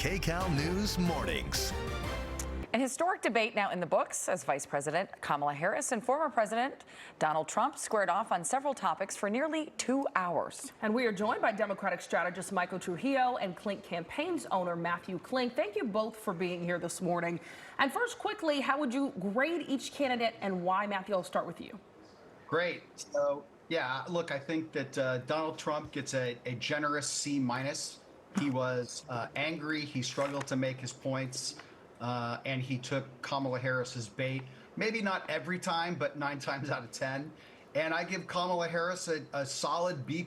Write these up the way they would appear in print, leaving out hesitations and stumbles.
KCAL News Mornings. An historic debate now in the books as Vice President Kamala Harris and former President Donald Trump squared off on several topics for nearly 2 hours. And we are joined by Democratic strategist Michael Trujillo and Klink campaigns owner Matthew Klink. Thank you both for being here this morning. And first, quickly, how would you grade each candidate and why? Matthew, I'll start with you. Great. So, yeah, look, I think that Donald Trump gets a generous C-. He was angry. He struggled to make his points. And he took Kamala Harris's bait, maybe not every time, but 9 times out of 10. And I give Kamala Harris a solid B+.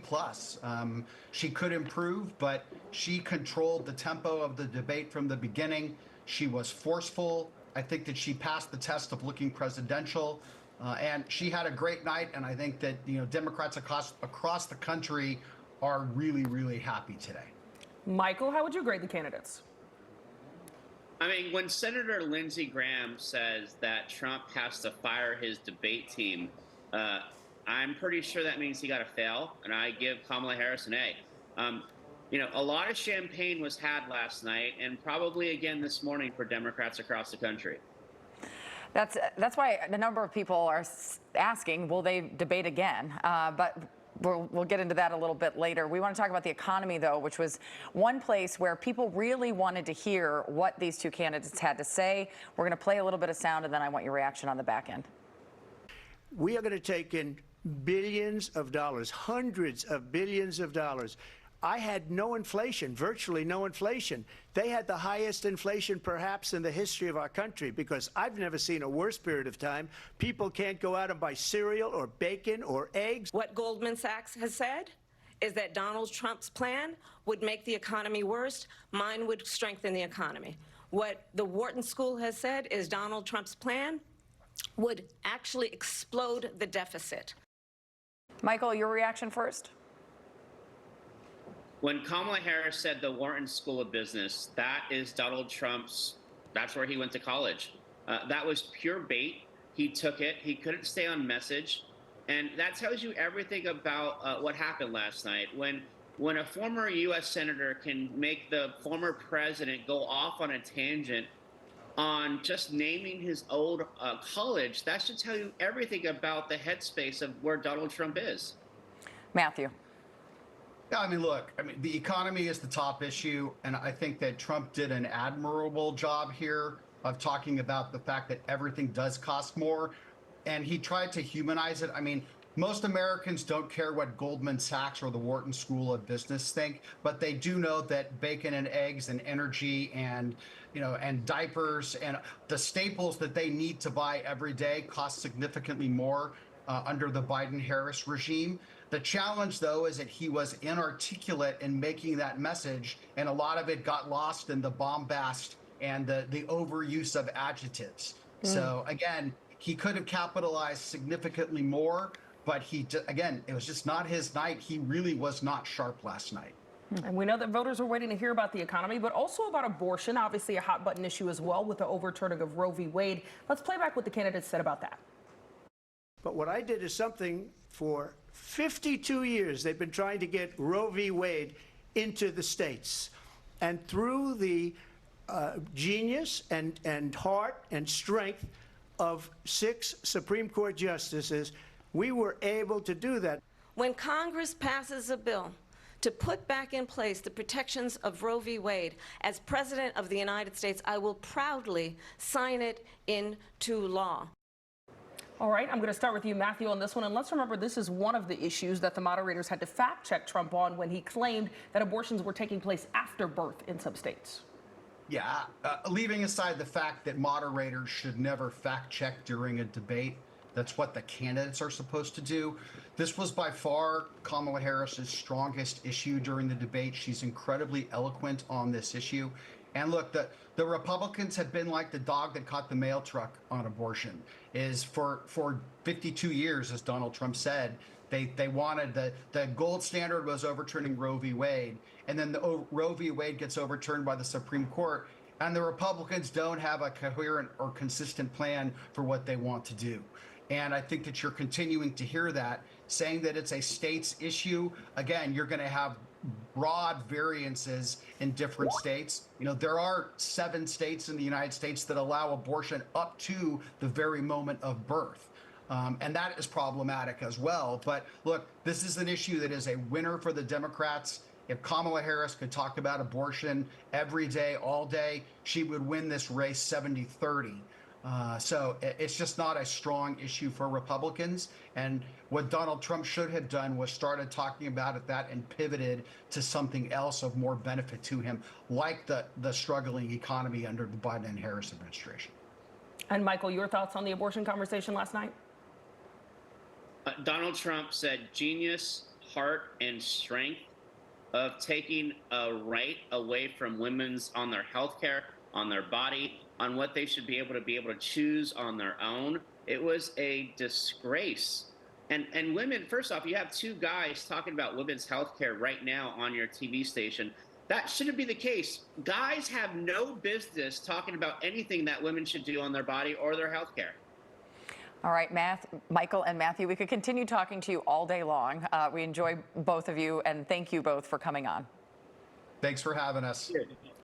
She could improve, but she controlled the tempo of the debate from the beginning. She was forceful. I think that she passed the test of looking presidential. And she had a great night. And I think that, Democrats across the country are really, really happy today. Michael, how would you grade the candidates? I mean, when Senator Lindsey Graham says that Trump has to fire his debate team, I'm pretty sure that means he got to fail, and I give Kamala Harris an A. A lot of champagne was had last night, and probably again this morning for Democrats across the country. That's why a number of people are asking, will they debate again? But we'll get into that a little bit later. We want to talk about the economy, though, which was one place where people really wanted to hear what these two candidates had to say. We're going to play a little bit of sound, and then I want your reaction on the back end. We are going to take in billions of dollars, hundreds of billions of dollars. I had no inflation, virtually no inflation. They had the highest inflation perhaps in the history of our country, because I've never seen a worse period of time. People can't go out and buy cereal or bacon or eggs. What Goldman Sachs has said is that Donald Trump's plan would make the economy worse. Mine would strengthen the economy. What the Wharton School has said is Donald Trump's plan would actually explode the deficit. Michael, your reaction first? When Kamala Harris said the Wharton School of Business, that is Donald Trump's, that's where he went to college. That was pure bait. He took it. He couldn't stay on message. And that tells you everything about what happened last night. When a former U.S. senator can make the former president go off on a tangent on just naming his old college, that should tell you everything about the headspace of where Donald Trump is. Matthew. Yeah, look, the economy is the top issue, and I think that Trump did an admirable job here of talking about the fact that everything does cost more, and he tried to humanize it. Most Americans don't care what Goldman Sachs or the Wharton School of Business think, but they do know that bacon and eggs and energy and diapers and the staples that they need to buy every day cost significantly more under the Biden-Harris regime. The challenge, though, is that he was inarticulate in making that message, and a lot of it got lost in the bombast and the overuse of adjectives. So, again, he could have capitalized significantly more, but it was just not his night. He really was not sharp last night. And we know that voters are waiting to hear about the economy, but also about abortion, obviously a hot button issue as well with the overturning of Roe v. Wade. Let's play back what the candidates said about that. But what I did is something for 52 years they've been trying to get Roe v. Wade into the states. And through the genius and heart and strength of 6 Supreme Court justices, we were able to do that. When Congress passes a bill to put back in place the protections of Roe v. Wade, as President of the United States, I will proudly sign it into law. All right, I'm going to start with you, Matthew, on this one. And let's remember, this is one of the issues that the moderators had to fact-check Trump on when he claimed that abortions were taking place after birth in some states. Yeah, leaving aside the fact that moderators should never fact-check during a debate, that's what the candidates are supposed to do. This was by far Kamala Harris's strongest issue during the debate. She's incredibly eloquent on this issue. And look, the Republicans have been like the dog that caught the mail truck on abortion. Is for 52 years, as Donald Trump said, they wanted the gold standard was overturning Roe v. Wade, and then the Roe v. Wade gets overturned by the Supreme Court, and the Republicans don't have a coherent or consistent plan for what they want to do. And I think that you're continuing to hear that. saying that it's a state's issue, again, you're going to have broad variances in different states. You know, there are 7 states in the United States that allow abortion up to the very moment of birth. And that is problematic as well. But look, this is an issue that is a winner for the Democrats. If Kamala Harris could talk about abortion every day, all day, she would win this race 70-30. So it's just not a strong issue for Republicans. And what Donald Trump should have done was started talking about it and pivoted to something else of more benefit to him, like the struggling economy under the Biden and Harris administration. And Michael, your thoughts on the abortion conversation last night? Donald Trump said genius, heart, and strength of taking a right away from women's on their health care, on their body, on what they should be able to choose on their own. It was a disgrace. And women, first off, you have 2 guys talking about women's health care right now on your TV station. That shouldn't be the case. Guys have no business talking about anything that women should do on their body or their health care. All right, Michael and Matthew, we could continue talking to you all day long. We enjoy both of you, and thank you both for coming on. Thanks for having us.